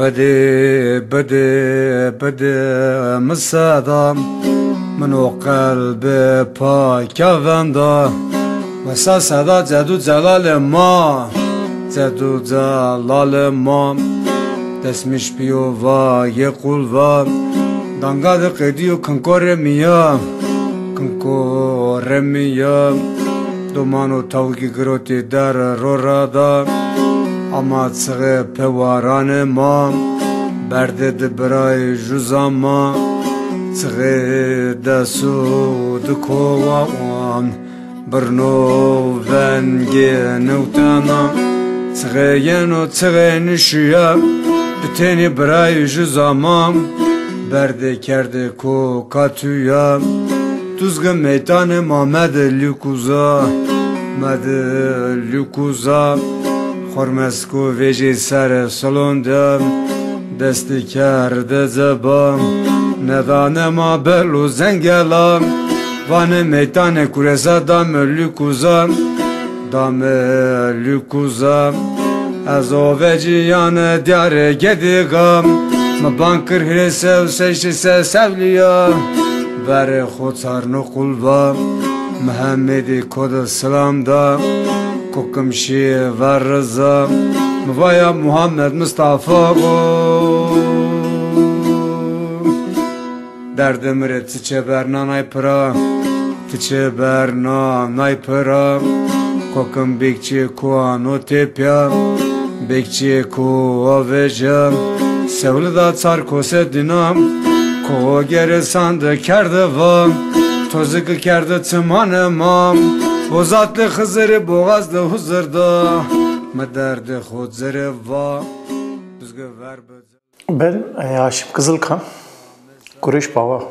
بدي بدي بدي مصدام منو قلبي پاک وندا وسا صدا جدو جلال ما جدو جلال ما دسمش بیو و یه قول و دانگاد قدیو کنکور میا کنکور میا دومانو تاوکی گروتی در رو رادا اما چغه پواران ما برده برای جوزا ما چغه دسو دکوان برنو ونگی نوتانا چغه ینو چغه نشیا بتنی برای جوزا ما برده کرده کو کاتویا Tuzga meytanı Mehmet Lükuza Mehmet Lükuza Hormesku veji ser salonda Destikar de zebam Nedanema belu zengela Vane meytane kureza dame Lükuza Dame Lükuza Ez o veci yanı diyare gedigam Mabankır hiresev seçtise sevliya Vere خوتار نقلبا محمدی کد سلام دا کوکمشی ورزا موایا محمد مصطفی گو دردم ره تچه برنا نایپرا تچه برنا نایپرا کوکم بیکچی کوانو تپیا بیکچی کو آویجا سولدا çar kose dinam Ko geri sandı kerdi vam Tozıkı kerdi tımanı mam Bozatlı hızırı boğazlı huzurda Mederdi hudzırı va Ben Haşim Kızılkan Kureyş Baba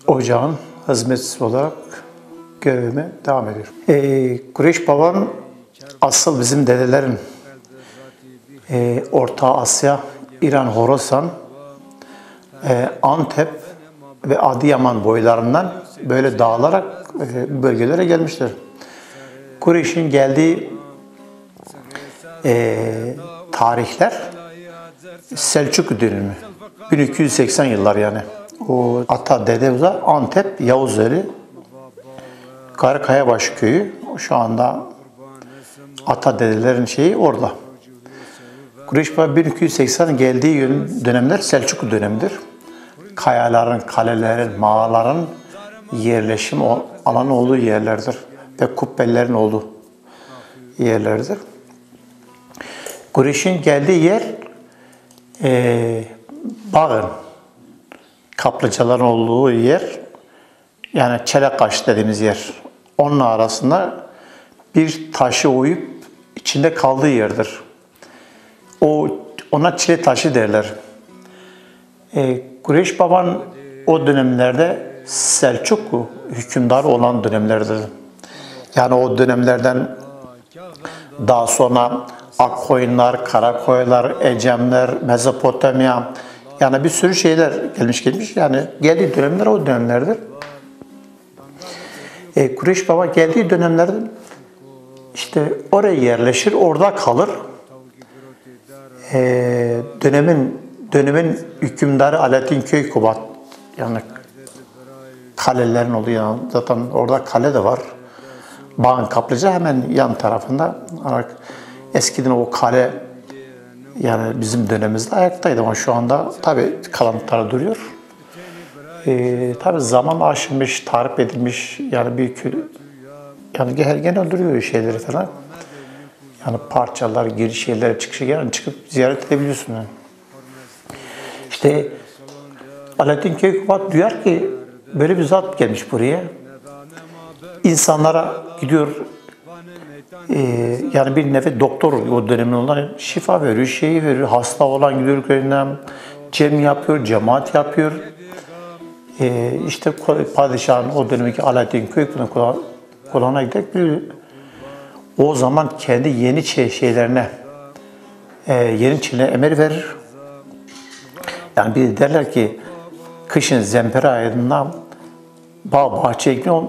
Ocağın hizmetçisi olarak görevime devam ediyorum. Kureyş Baba'nın asıl bizim dedelerin Orta Asya, İran, Horasan Antep ve Adıyaman boylarından böyle dağılarak bölgelere gelmiştir. Kureyş'in geldiği tarihler Selçuklu dönemi. 1280 yıllar yani. O ata dedemize Antep Yavuzları Karakayabaşı köyü. Şu anda ata dedelerin şeyi orada. Kureyş Baba 1280 geldiği dönemler Selçuklu dönemidir. Kayaların, kalelerin, mağaraların yerleşim alanı olduğu yerlerdir. Ve kubbelerin olduğu yerlerdir. Kureyş'in geldiği yer Bağın, kaplıcaların olduğu yer, yani Çelekaş dediğimiz yer. Onun arasında bir taşı oyup içinde kaldığı yerdir. Ona çile taşı derler. Kureyş Baba'nın o dönemlerde Selçuklu hükümdarı olan dönemlerdir. Yani o dönemlerden daha sonra Akkoyunlar, Karakoylar, Ecemler, Mezopotamya, yani bir sürü şeyler gelmiş. Yani geldiği dönemler o dönemlerdir. Kureyş Baba geldiği dönemlerde işte oraya yerleşir, orada kalır. Dönemin hükümdarı Alaaddin Keykubat, yani kalelerin olduğu, yani zaten orada kale de var. Bağın kaplıca hemen yan tarafında. Eskiden o kale yani bizim dönemimizde ayaktaydı ama şu anda tabi kalıntıları duruyor. Tabi zaman aşılmış, tarif edilmiş, yani bir yani genel duruyor şeyleri falan. Yani parçalar, giriş yerlere, çıkışı yani çıkıp ziyaret edebiliyorsun yani. İşte Alaaddin Keykubat diyor ki böyle bir zat gelmiş buraya. İnsanlara gidiyor, yani bir nevi doktor o dönemin olan şifa veriyor, şeyi veriyor. Hasta olan gidiyor köyünden cem yapıyor, cemaat yapıyor. İşte padişahın o dönemki Alaaddin Keykubat'ın kulağına giderek o zaman kendi yeni şeylerine, Yeniçeri'ne emir verir. Yani bir derler ki kışın Zempere ayında bahçeye gidiyor.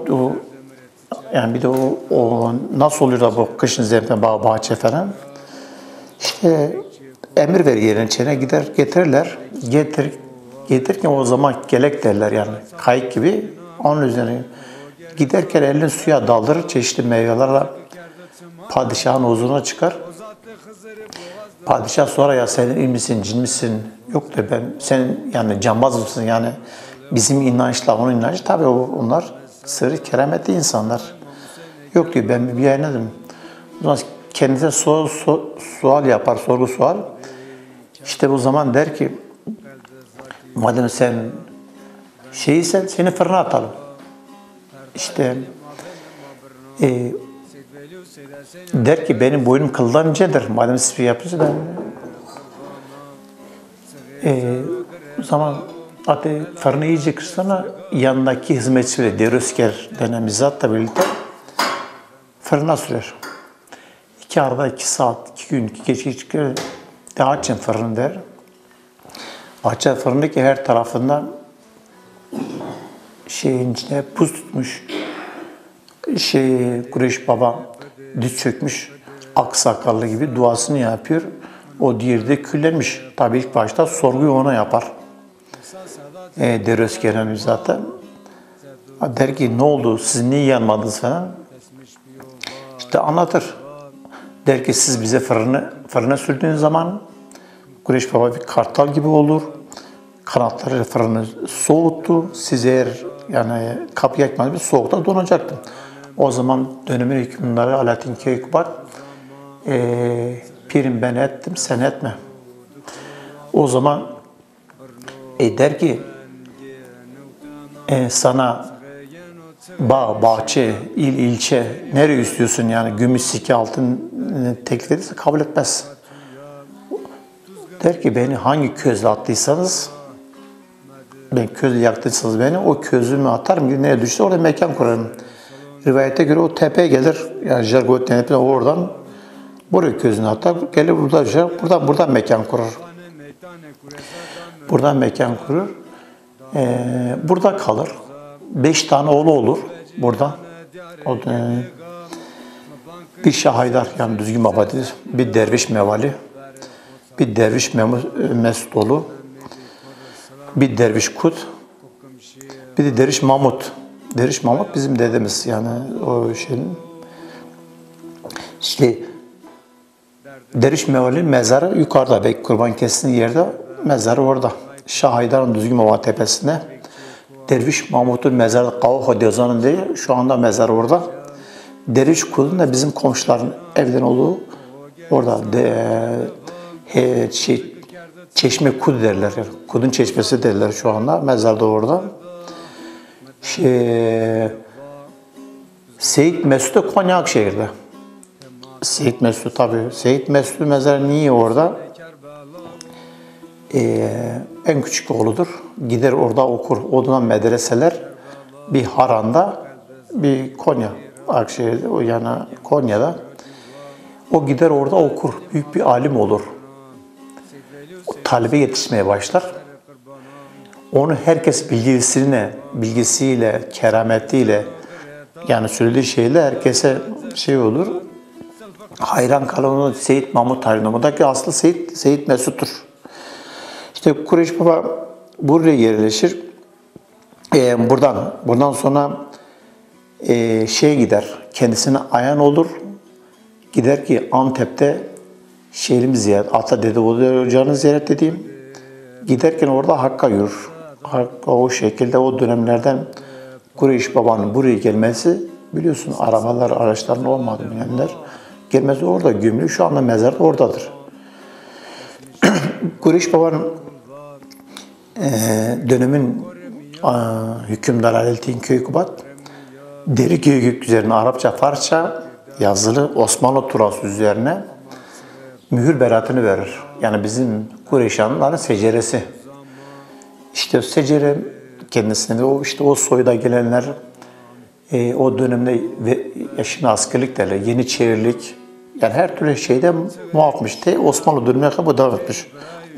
Yani bir de o nasıl oluyor da bu kışın Zempere bahçe falan. İşte emir ver yerin içine gider getirirler. Getirirken o zaman gelek derler yani kayık gibi. Onun üzerine giderken elini suya daldırır çeşitli meyvelerle padişahın huzuruna çıkar. Padişah sonra ya senin il misin, cin misin? Yok de ben senin yani cambaz mısın yani bizim inançla onun inancı tabii onlar sırrı kerametli insanlar. Yok diyor ben bir yayınladım. O zaman kendisine sual yapar, sorgu sual. İşte bu zaman der ki madem sen şeysen seni fırına atalım. İşte der ki benim boynum kıldan incedir. Madem siz bir yapıyorsa ben o zaman adı fırını iyice kırsana yanındaki hizmetçiyle Derösker denen bir zatla birlikte fırına sürer. Arada 2 saat, 2 gün, 2 gece çıkıyor. De açın fırını der. Açar fırındaki her tarafından şeyin içine buz tutmuş. Kureyş Baba diz çökmüş. Aksakallı gibi duasını yapıyor. O diğeri de küllenmiş. Tabii ilk başta sorguyu ona yapar. Derösker'in zaten. Der ki ne oldu? Siz niye yanmadınız falan? İşte anlatır. Der ki siz bize fırına sürdüğünüz zaman Kureyş Baba bir kartal gibi olur. Kanatları fırını soğuttu. Siz eğer yani kapıyı açmadınız bir soğukta donacaktım. O zaman dönemin hükümdarı Alaaddin Keykubat pirim ben ettim sen etme. O zaman der ki sana bağ, bahçe, ilçe nereye istiyorsun yani gümüş, sikke, altın teklif ederse kabul etmez. Der ki beni hangi közle attıysanız ben közle yaktıysanız beni o közümü atarım nereye düşse orada mekan kurarım. Rivayete göre o tepeye gelir yani Jargot denip oradan buraya közünü atar gelir burada düşer buradan mekan kurur. Buradan mekan kurur. Burada kalır. 5 tane oğlu olur burada. Bir Şahaydar yani düzgün babadır. Bir derviş mevali. Bir derviş Mesutolu. Bir derviş Kut. Bir de derviş Mahmut. Derviş Mahmut bizim dedemiz yani o şeyin. İşte derviş mevali mezarı yukarıda. Belki kurban kestiği yerde mezarı orada. Şahaydar'ın düzgün baba tepesinde. Derviş Mahmut'un mezarı Kavakha Diyozan'ın diye şu anda mezar orada. Derviş Kud'un da bizim komşuların evden olduğu orada Çeşme Kud derler. Yani. Kud'un çeşmesi derler şu anda. Mezar da orada. Seyit Mesut da Konya Akşehir'de. Seyit Mesut tabii. Seyit Mesut'un mezarı niye orada? En küçük oğludur. Gider orada okur. Odunan medreseler bir Haran'da, bir Konya Akşehir'de, o yani Konya'da. O gider orada okur. Büyük bir alim olur. O talebe yetişmeye başlar. Onu herkes bilgisiyle, kerametiyle yani söylediği şeyle herkese şey olur. Hayran kalan Seyit Mahmut Tarinomu'daki aslı Seyit Mesut'tur. İşte Kureyş Baba buraya yerleşir. Buradan sonra gider. Kendisine ayan olur. Gider ki Antep'te şehrimi ziyaret, Ata Dedeoğlu Ocağı'nı ziyaret dediğim. Giderken orada Hakk'a yürür. Hakk'a o şekilde o dönemlerden Kureyş Baba'nın buraya gelmesi biliyorsun arabalar, araçların olmadı bilenler. Gelmesi orada gömülü. Şu anda mezar oradadır. Kureyş Baba'nın dönemin hükümdarı Alaaddin Keykubat deri göyük üzerine Arapça, Farsça yazılı Osmanlı turası üzerine mühür beratını verir. Yani bizim Kureyşanların seceresi. İşte secere kendisine o soyda gelenler o dönemde şimdi askerlik derler, yeniçerilik yani her türlü şeyde muafmış. Osmanlı dönemine kadar bu devam etmiş.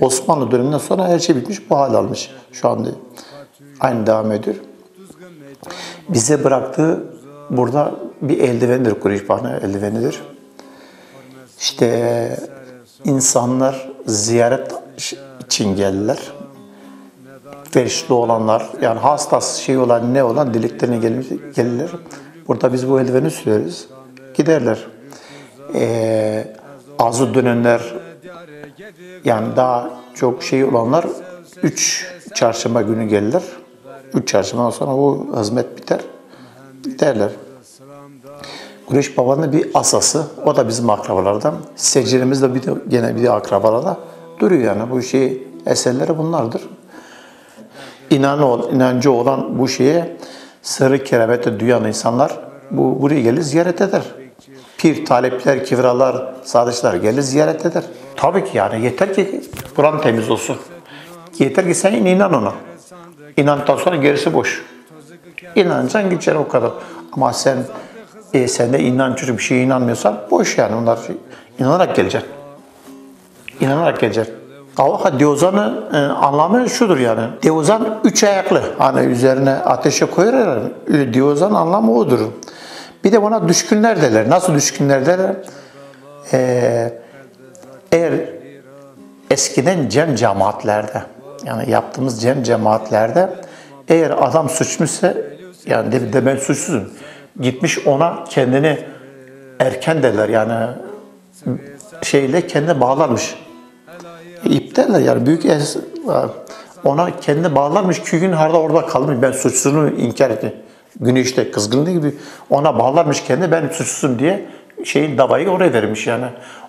Osmanlı döneminden sonra her şey bitmiş, bu hal almış. Şu anda aynı devam ediyor. Bize bıraktığı burada bir eldivendir, Kureyş Baba'nın eldivenidir. İşte insanlar ziyaret için gelirler. Verişli olanlar, yani hastası şey olan ne olan dileklerine gelirler. Burada biz bu eldiveni süreriz. Giderler. Arzu dönenler, yani daha çok şey olanlar 3 çarşamba günü gelirler. 3 çarşambadan sonra o hizmet biter. Giderler. Güneş Baba'nın bir asası, o da bizim akrabalardan. Seciremiz de gene bir akrabalarda duruyor yani. Bu şey eserleri bunlardır. İnancı olan bu şeye sırrı kerameti duyan insanlar buraya gelir ziyaret eder. Pir, talepler, kivralar, sadıçlar gelir ziyaret eder. Tabii ki yani yeter ki Kur'an temiz olsun. Yeter ki sen inan ona. İnandıktan sonra gerisi boş. İnanacaksın gideceksin o kadar. Ama sen de inançlı bir şeye inanmıyorsan boş yani. Onlar inanarak geleceksin. İnanarak geleceksin. Kavaka Deozan'ın anlamı şudur yani. Deozan 3 ayaklı. Hani üzerine ateşe koyarlar. Deozan anlamı odur. Bir de buna düşkünler derler. Nasıl düşkünler derler? Eğer eskiden cem cemaatlerde, yani yaptığımız cem cemaatlerde eğer adam suçmuşsa, yani de ben suçsuzum, gitmiş ona kendini erken derler yani şeyle kendine bağlarmış. İp derler yani büyük ona kendine bağlarmış, 2 gün orada kalmış, ben suçsuzluğunu inkar etti. Güneşte kızgınlığı gibi ona bağlarmış kendine, ben suçsuzum diye davayı oraya vermiş yani.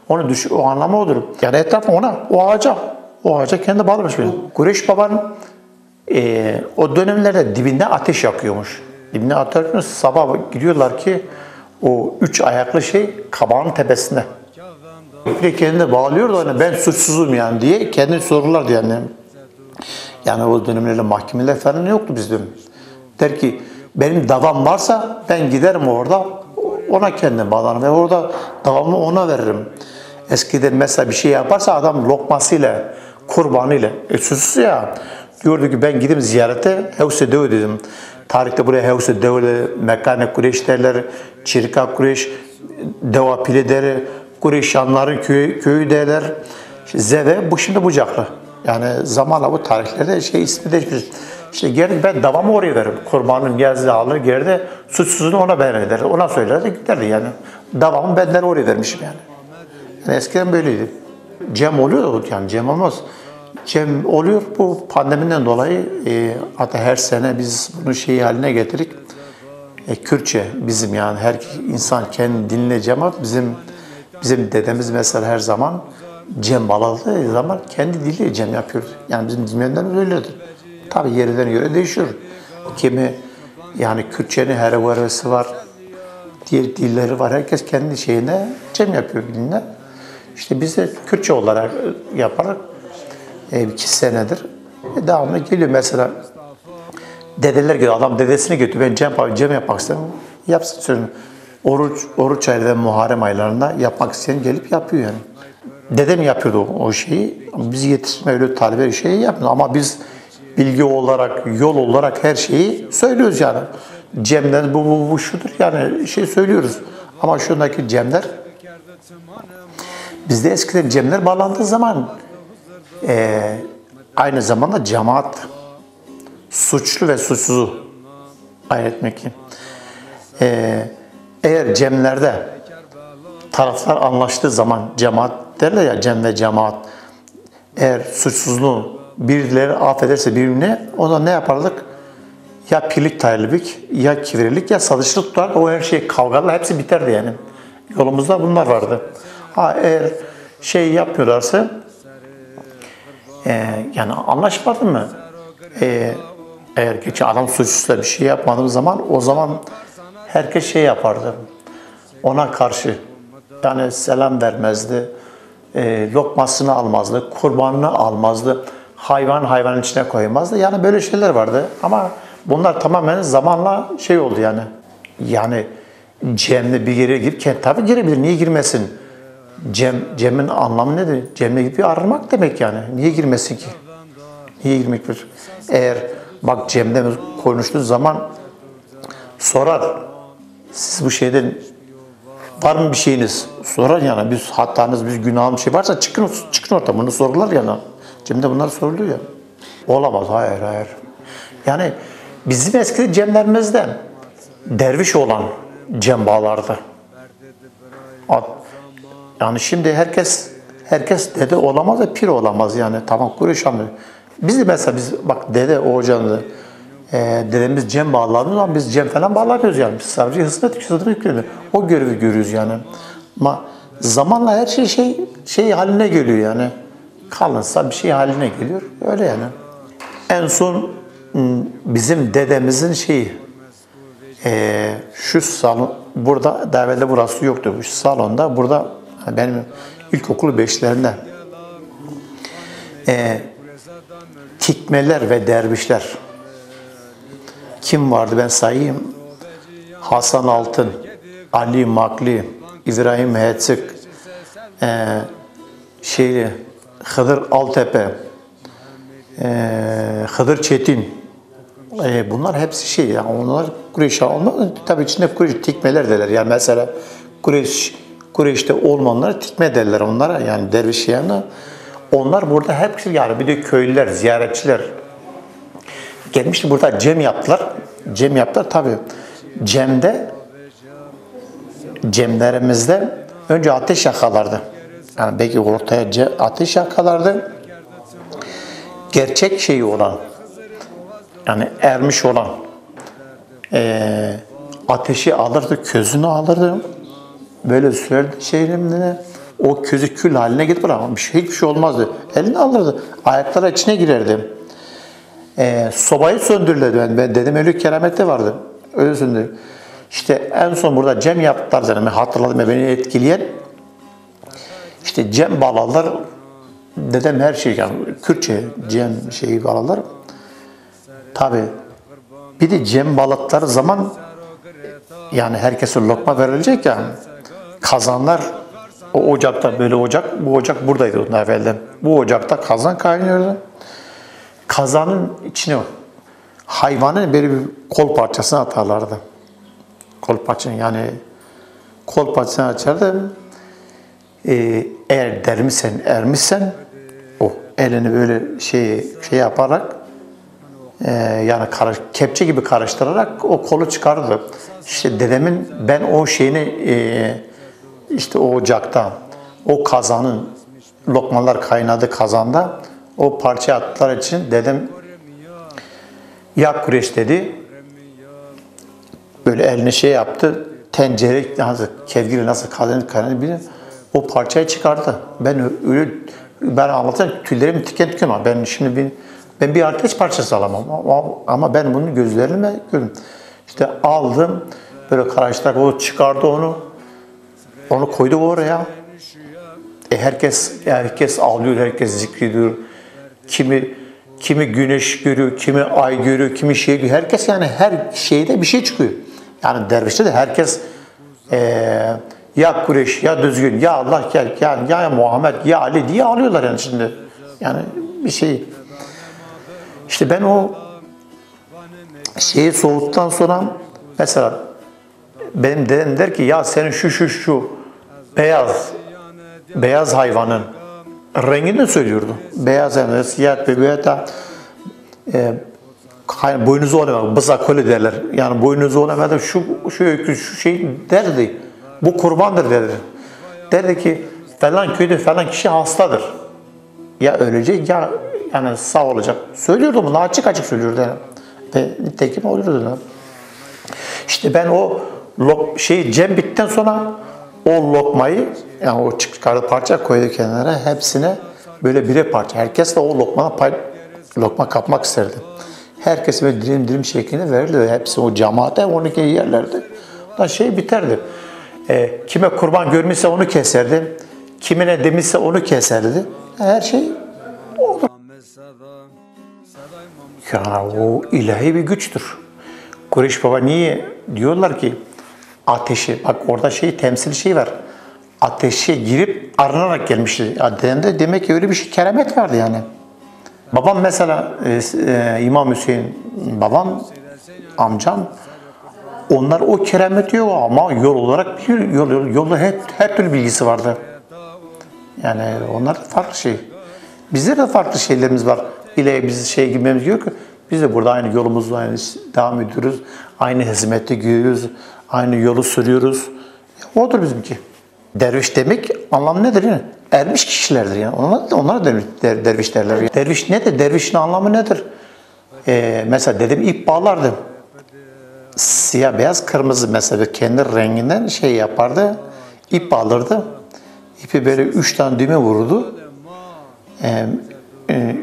Onu o anlamı odur. Yani etrafı ona, o ağaca kendi bağlamış bile. Güneş Baba'nın o dönemlerde dibinde ateş yakıyormuş. Dibinde ateş sabah gidiyorlar ki o 3 ayaklı kabağın tepesinde. Bir de kendine bağlıyordu hani ben suçsuzum yani diye kendini sorurlardı yani. Yani o dönemlerde mahkemeler falan yoktu bizde. Der ki benim davam varsa ben giderim orada ona kendim bağlanırım ve orada davamı ona veririm. Eskiden mesela bir şey yaparsa adam lokmasıyla, kurbanıyla, suçsuz ya, diyordu ki ben gideyim ziyarete, Hevse Dev dedim. Tarihte buraya Hevse Dev'le, Mekane Kureş derler, Çirka Kureş, Deva Pili der, Kureyşanların köyü derler. Zeve bu şimdi Bucaklı. Yani zamanla bu tarihlerde ismi değişmiş. İşte geride ben davamı oraya veririm. Kurbanın gezdiği alır, geride suçsuzunu ona beyan eder. Ona söyler de giderdi yani. Davamı benden oraya vermişim yani. Yani eskiden böyleydi. Cem oluyor yani cem olmaz. Cem oluyor bu pandemiden dolayı hatta her sene biz bunu haline getirdik. Kürtçe bizim yani her insan kendi diline cem at. Bizim dedemiz mesela her zaman cem bağladığı zaman kendi diliyle cem yapıyor. Yani bizim dinlerden öyledir. Tabii yerden göre değişiyor. Kimi yani Kürtçenin her varisi var. Diğer dilleri var. Herkes kendi şeyine cem yapıyor diline. İşte biz de Kürtçe olarak yaparak 2 senedir devamlı geliyor mesela. Dedeler geliyor. Adam dedesini götürüyor. Ben cem yapmak istiyorum. Yapsın söylüyorum. Oruç ayları ve Muharrem aylarında yapmak isteyen gelip yapıyor yani. Dedem yapıyordu o şeyi. Biz yetişme öyle talebe şeyi yapmıyor. Ama biz bilgi olarak, yol olarak her şeyi söylüyoruz yani. Cemler bu şudur yani söylüyoruz. Ama şundaki cemler bizde eskiden cemler bağlandığı zaman aynı zamanda cemaat suçlu ve suçsuzu ayırt etmek için. Eğer cemlerde taraflar anlaştığı zaman cemaat derler ya, cem ve cemaat, eğer suçsuzluğu birileri affederse birbirine, o zaman ne yapardık? Ya pirlik tayirlik, ya kivrilik, ya sadıçlık tutar, o her şey kavgalar hepsi biterdi yani. Yolumuzda bunlar vardı. Eğer yapmıyorlarsa, yani anlaşmadı mı? Eğer geçen adam suçsuzla bir şey yapmadığı zaman, o zaman herkes yapardı. Ona karşı yani selam vermezdi, lokmasını almazdı, kurbanını almazdı, hayvanın içine koymazdı. Yani böyle şeyler vardı ama bunlar tamamen zamanla oldu yani. Yani cemle bir yere girip tabii girebilir, niye girmesin? Cem'in anlamı nedir? Cem'le gidip arınmak demek yani. Niye girmesin ki? Niye girmek bir? Eğer bak Cem'de konuştuğu zaman sorar. Siz bu şeyden var mı bir şeyiniz? Sorar yani, biz hatanız, biz günahımız bir şey varsa çıkın ortaya, bunu sorurlar yani. Cem'de bunlar soruluyor ya. Olamaz, hayır. Yani bizim eski cemlerimizde derviş olan cem bağlardı. Yani şimdi herkes dede olamaz ve pir olamaz yani. Tamam, Kureyş anlıyor. Biz bak dede Oğuzcan'da dedemiz cem bağladığımız zaman biz cem falan bağlamıyoruz yani. Biz sadece hizmet yükleniyor. O görevi görüyoruz yani. Ama zamanla her şey haline geliyor yani. Kalınsa bir şey haline geliyor. Öyle yani. En son bizim dedemizin şu salon, burada develde burası yoktu. Şu salonda, burada benim ilkokul 5'lerinde tikmeler ve dervişler kim vardı ben sayayım? Hasan Altın, Ali Makli, İbrahim Hetsik, Hıdır Altepe, Hıdır Çetin. Bunlar hepsi yani onlar Kureyş'e olmaz. Tabii içinde Kureyş tikmeler derler. Yani mesela Kureyş'te olmayanlara tikme derler onlara. Yani derviş yani. Onlar burada hepsi yani, bir de köylüler, ziyaretçiler gelmişti, burada cem yaptılar. Tabii. Cemlerimizde önce ateş yakalardı. Yani belki ortaya ateş yakalardı. Gerçek olan, yani ermiş olan ateşi alırdı, közünü alırdı. Böyle sürerdi o közü kül haline getirip bırakmamış. Hiçbir şey olmazdı. Elini alırdı. Ayakları içine girerdi. Sobayı söndürürdü. Ben dedim öyle kerameti vardı. Öyle söndürdü. İşte en son burada cem yaptılar zaten. Hatırladım beni etkileyen. İşte cem bağladılar. Dedem her şey yani Kürtçe cem bağladılar. Tabii. Bir de cem bağladıkları zaman yani herkese lokma verilecek yani. Kazanlar o ocakta, böyle bu ocak buradaydı onun evvelden. Bu ocakta kazan kaynıyordu. Kazanın içine hayvanın böyle bir kol parçasını atarlardı. Kol parçasını açardı. Eğer ermişsen o elini böyle yaparak yani kepçe gibi karıştırarak o kolu çıkardı. İşte dedemin ben o işte o ocakta, o kazanın lokmalar kaynadı kazanda, o parça attılar için dedem ya Kureyş dedi, böyle eline yaptı, tencere kevgiri nasıl kaynadı bilir, o parçayı çıkardı. Ben anlatayım, tüylerim tiken ama ben bir ateş parçası alamam ama ben bunu gözlerimle gördüm. İşte aldım, böyle karıştırarak o çıkardı onu koydu oraya. Herkes ağlıyor, herkes zikrediyor. Kimi güneş görüyor, kimi ay görüyor, kimi görüyor. Herkes yani her şeyde bir şey çıkıyor. Yani dervişte de herkes ya Kureyş, ya düzgün, ya Allah gel, ya Muhammed, ya Ali diye ağlıyorlar yani şimdi. Yani bir şey. İşte ben o soğuttuktan sonra mesela benim dedem der ki ya senin şu beyaz hayvanın rengini söylüyordu. Beyaz hayvanın siyah beyaz boynuzu olamadı. Bızakoli derler. Yani boynuzu olamadı. Şu şey derdi. Bu kurbandır derdi. Derdi ki falan köyde falan kişi hastadır. Ya ölecek ya yani sağ olacak. Söylüyordu bunu. Açık söylüyordu yani. Ve nitekim oluyordu. İşte ben o cem bittikten sonra o lokmayı yani o çıkardığı parça koydu kenara, hepsine böyle birer parça. Herkes de o lokma kapmak isterdi. Herkes böyle dilim şeklinde verirdi. Hepsi o cemaate 12 yerlerdi. Biterdi. Kime kurban görmüşse onu keserdi. Kimine demişse onu keserdi. Her şey oldu. Ya o ilahi bir güçtür. Kureyş Baba niye diyorlar ki ateşi, bak orada temsil var. Ateşe girip arınarak gelmişti. Demek ki öyle bir keramet vardı yani. Babam mesela İmam Hüseyin babam, amcam onlar o kerameti yok ama yol olarak bir yolda her türlü bilgisi vardı. Yani onlar da farklı şey. Bizde de farklı şeylerimiz var. İle biz şey gitmemiz yok ki. Biz de burada aynı yolumuzla aynı devam ediyoruz. Aynı hizmette gidiyoruz. Aynı yolu sürüyoruz. Odur bizimki. Derviş demek anlamı nedir yani? Ermiş kişilerdir yani. Onlar derviş derler. Yani. Derviş nedir? Dervişin anlamı nedir? Mesela dedim ip bağlardı. Siyah, beyaz, kırmızı mesela kendi renginden şey yapardı. İp bağlardı. İpi böyle 3 tane düğme vururdu.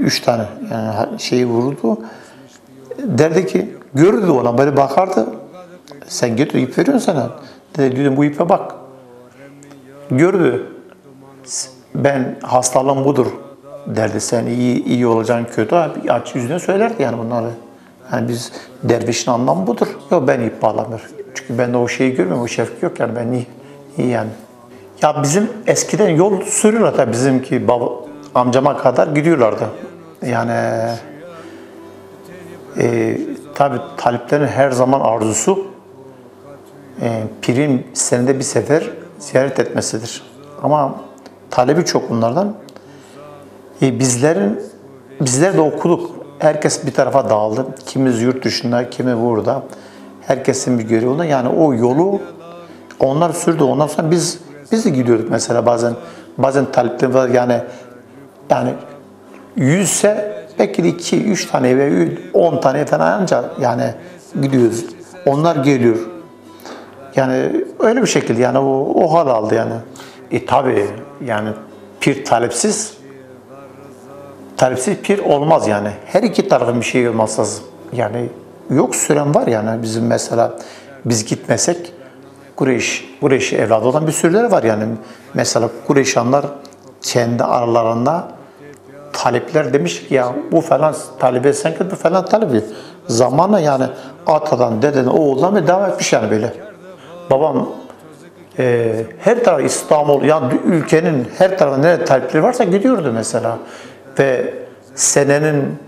3 tane yani şeyi vururdu. Derdi ki görürdü ona böyle bakardı. Sen götür ip veriyorsun sana. Dedim bu ipe bak. Gördü. Ben hastalığım budur derdi. Sen iyi olacaksın kötü. Aç yüzüne söylerdi yani bunları. Yani biz dervişin anlamı budur. Yok ben ip bağlamıyorum. Çünkü ben de o şeyi görmüyorum. O şefki yok yani ben iyi yani. Ya bizim eskiden yol sürüyorlar tabii bizimki amcama kadar gidiyorlardı. Yani tabii taliplerin her zaman arzusu pirin senede bir sefer ziyaret etmesidir. Ama talebi çok bunlardan. Bizler de okuduk. Herkes bir tarafa dağıldı. Kimimiz yurt dışında, kimi burada. Herkesin bir görevi onda. Yani o yolu onlar sürdü. Ondan sonra biz de gidiyorduk mesela bazen taliplerimiz var yani 100 ise belki de 2-3 tane ve 10 tane falan ancak yani gidiyoruz. Onlar geliyor. Yani öyle bir şekilde yani o hal aldı yani. Tabii yani pir talipsiz pir olmaz yani. Her iki tarafın bir şey olmaz lazım. Yani yok süren var yani bizim mesela biz gitmesek Kureyş evladı olan bir sürüleri var yani. Mesela Kureyşanlar kendi aralarında talipler demiş ki ya bu falan talibe sen bu falan talibi. Zamanla yani atadan dededen oğuldan ve devam etmiş yani böyle. Babam her taraf İstanbul yani ülkenin her tarafında nerede talipleri varsa gidiyordu mesela. Ve senenin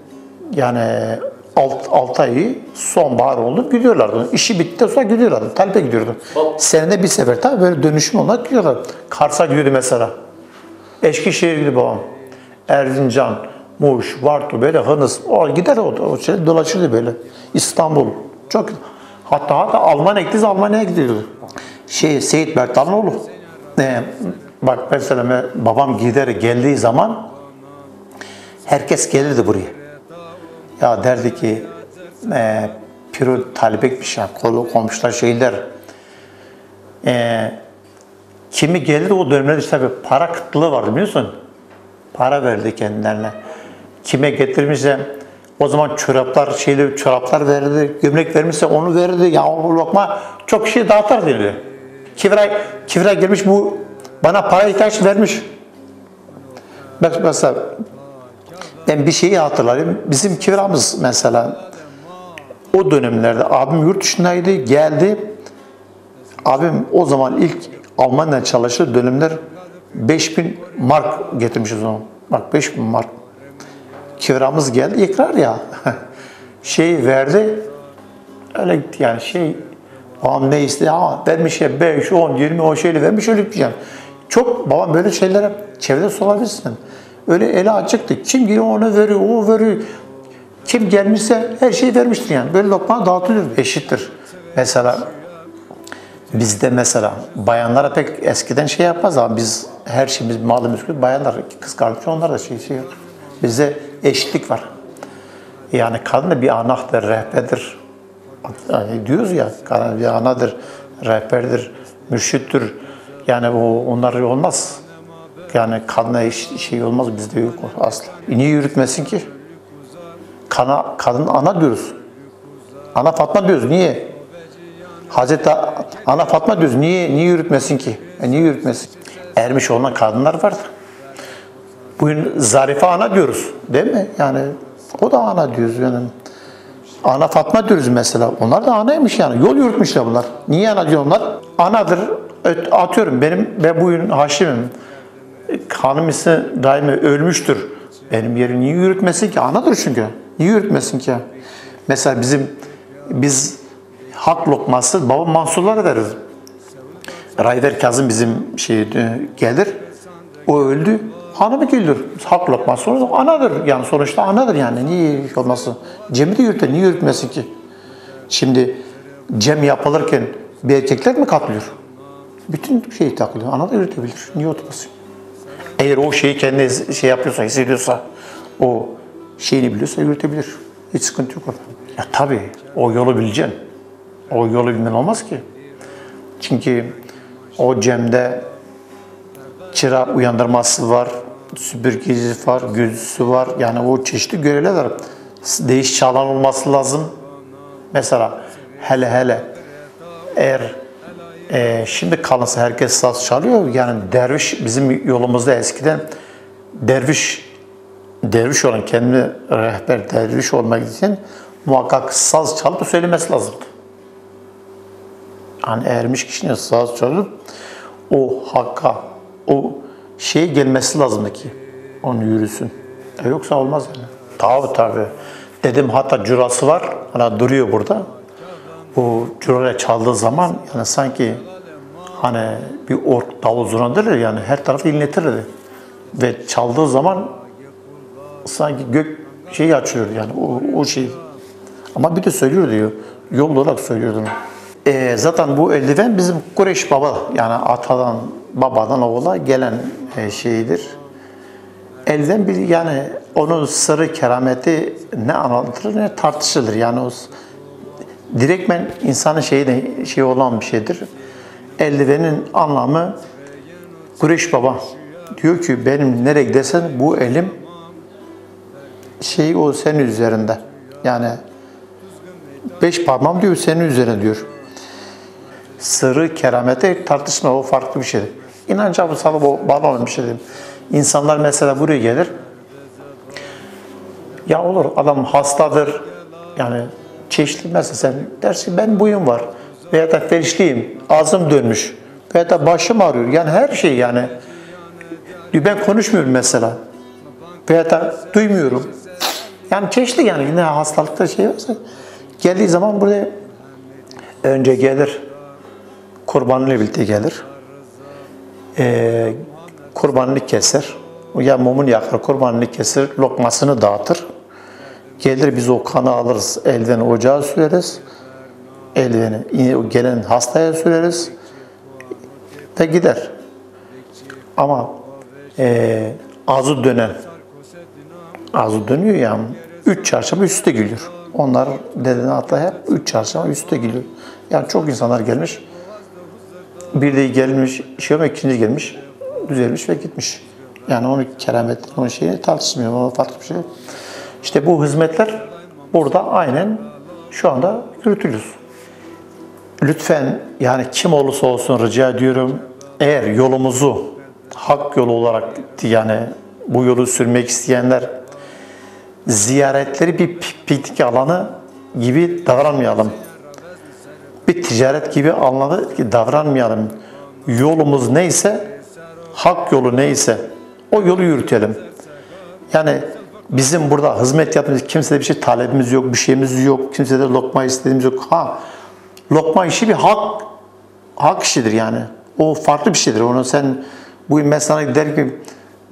yani 6 ayı sonbahar oldu gidiyorlardı. İşi bitti sonra gidiyorlardı. Talibe gidiyordu. Senede bir sefer tabii böyle dönüşüm olarak gidiyorlar. Kars'a gidiyordu mesela. Eskişehir'e gidiyordu babam. Erzincan, Muş, Vartu böyle Hınıs. O gider o şey dolaşırdı böyle. İstanbul. Çok hatta Almanya'ya gittiyse Almanya'ya gidiyordu. Seyit Bertal'ın oğlu. Bak mesela babam geldiği zaman herkes gelirdi buraya. Ya derdi ki Piro talip etmiş ya komşular şeyler. Kimi gelirdi o dönemlerde işte para kıtlığı vardı biliyorsun. Para verdi kendilerine. Kime getirmişse o zaman çoraplar verirdi. Gömlek vermişse onu verirdi. Ya o lokma çok şey dağıtar denildi. Kivray gelmiş bu bana para ihtiyaç vermiş. Mesela ben bir şeyi hatırlarım. Bizim kiramız mesela o dönemlerde abim yurt dışındaydı, geldi. Abim o zaman ilk Almanya'da çalıştığı dönemler 5000 mark getirmiş o zaman. Bak 5000 mark. Kiramız geldi, ikrar ya. Verdi. Öyle gitti yani babam ne istedi? Vermiş ya 5, 10, 20 o şeyle vermiş öyle gideceğim. Çok babam böyle şeylere çevrede sorabilirsin. Öyle eli açıktı. Kim geliyor onu veriyor, o veriyor. Kim gelmişse her şeyi vermiştir yani. Böyle lokma dağıtılıyor. Eşittir. Mesela bizde mesela bayanlara pek eskiden şey yapmaz ama biz her şeyimiz malı mülkü bayanlar kız kardeşi onlar da yok. Bizde eşitlik var. Yani kadın da bir anahtır, rehberdir. Yani diyoruz ya kadın bir anadır, rehberdir, mürşittir. Yani onlar olmaz. Yani kadına şey olmaz bizde yok asla. Niye yürütmesin ki? Kadın ana diyoruz. Ana Fatma diyoruz. Niye? Hazreti Ana Fatma diyoruz. Niye yürütmesin ki? Niye yürütmesin? Ermiş olan kadınlar vardır. Bugün Zarife ana diyoruz. Değil mi? Yani o da ana diyoruz. Yani Ana Fatma diyoruz mesela. Onlar da anaymış yani. Yol yürütmüşler bunlar. Niye ana diyor onlar? Anadır. Atıyorum ben bugün Haşim'im. Hanım ise daimi ölmüştür. Benim yerim niye yürütmesin ki? Anadır çünkü. Niye yürütmesin ki? Mesela biz hak lokması baba Mansurlara verir. Rayver Kazım bizim gelir. O öldü. Hanımı güldür. Hak lokması anadır. Yani sonuçta anadır yani. Niye olmasın? Cem'i de yürütür. Niye yürütmesin ki? Şimdi cem yapılırken bir erkekler mi katlıyor? Bütün şeyi takılıyor. Ana da yürütebilir. Niye oturmasın? Eğer o şeyi kendi yapıyorsa, hissediyorsa, o şeyini biliyorsa yürütebilir. Hiç sıkıntı yok orada. Ya tabii o yolu bileceksin. O yolu bilmen olmaz ki. Çünkü o cemde çıra uyandırması var, süpürgeci var, gözcüsü var. Yani o çeşitli görevler var. Değiş çalan olması lazım. Mesela hele eğer şimdi kalınsa herkes saz çalıyor. Yani derviş bizim yolumuzda eskiden derviş olan kendi rehber derviş olmak için muhakkak saz çalıp söylemesi lazımdı. Yani ermiş kişinin saz çalıp o hakka, o şeye gelmesi lazımdı ki onu yürüsün. Yoksa olmaz yani. Tabii. Dedim hatta curası var. Hani duruyor burada. O curayla çaldığı zaman yani sanki hani bir ork davul zurnadırlar yani her tarafı inletirdi. Ve çaldığı zaman sanki gök şeyi açıyor yani o şey. Ama bir de söylüyor diyor. Yol olarak söylüyordu. Zaten bu eldiven bizim Kureyş baba yani atadan babadan oğula gelen şeyidir. Eldiven bir yani onun sırrı kerameti ne anlatılır ne tartışılır yani o direktmen insanın şey olan bir şeydir. Eldivenin anlamı Kureyş baba diyor ki benim nereye gidersen bu elim o senin üzerinde. Yani 5 parmağım diyor senin üzerine diyor. Sırrı keramete tartışma o farklı bir şeydir. İnanca bu sana bağlı bir şey değil. İnsanlar mesela buraya gelir. Ya olur adam hastadır. Yani çeşitli mesela sen dersin ben buyum var. Veya da felçliyim. Ağzım dönmüş. Veya da başım ağrıyor. Yani her şey yani. Ben konuşmuyorum mesela. Veya da duymuyorum. Yani çeşitli yani yine hastalıkta şey varsa geldiği zaman buraya önce gelir. Kurbanıyla birlikte gelir. Kurbanını keser. Ya mumunu yakar, kurbanını keser, lokmasını dağıtır. Gelir biz o kanı alırız, eldiveni ocağa süreriz. Eldiveni gelen hastaya süreriz. Ve gider. Ama ağzı dönüyor yani 3 çarşamba üstte geliyor. Onlar dedene hatta hep 3 çarşamba üstte geliyor. Yani çok insanlar gelmiş. Bir de gelmiş, ikinci gelmiş, düzelmiş ve gitmiş. Yani onun kerameti, onun şeyini tartışmıyorum, o farklı bir şey. İşte bu hizmetler burada aynen şu anda yürütülür. Lütfen yani kim olursa olsun rica ediyorum, eğer yolumuzu hak yolu olarak yani bu yolu sürmek isteyenler ziyaretleri bir piknik alanı gibi davranmayalım. Bir ticaret gibi davranmayalım. Yolumuz neyse, hak yolu neyse o yolu yürütelim. Yani bizim burada hizmet yaptığımız kimsede bir şey talebimiz yok, bir şeyimiz yok, kimsede lokma istediğimiz yok. Lokma işi bir hak işidir yani. O farklı bir şeydir. Onu sen ben sana der ki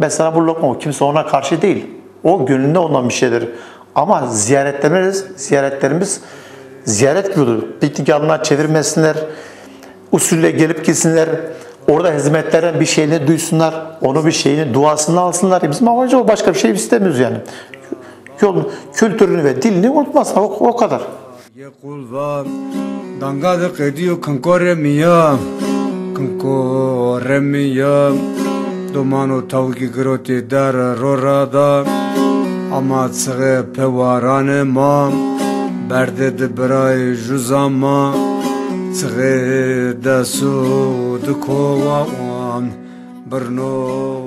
ben sana bu lokma kimse ona karşı değil. O gönlünde olan bir şeydir. Ama ziyaretlerimiz ziyaret gibidir. Piknik alanına çevirmesinler. Usulle gelip gitsinler. Orada hizmetlerden bir şeyini duysunlar. Onu bir şeyini duasını alsınlar. Bizim amacı o, başka bir şey istemiyoruz yani. Yolun kültürünü ve dilini unutmasın. O kadar. Dangadık ediyor kankoremiya Domano tavki groti dar rorada Ama sığı pevarane ma Berde de bray juzama Sığı da su dukova Brno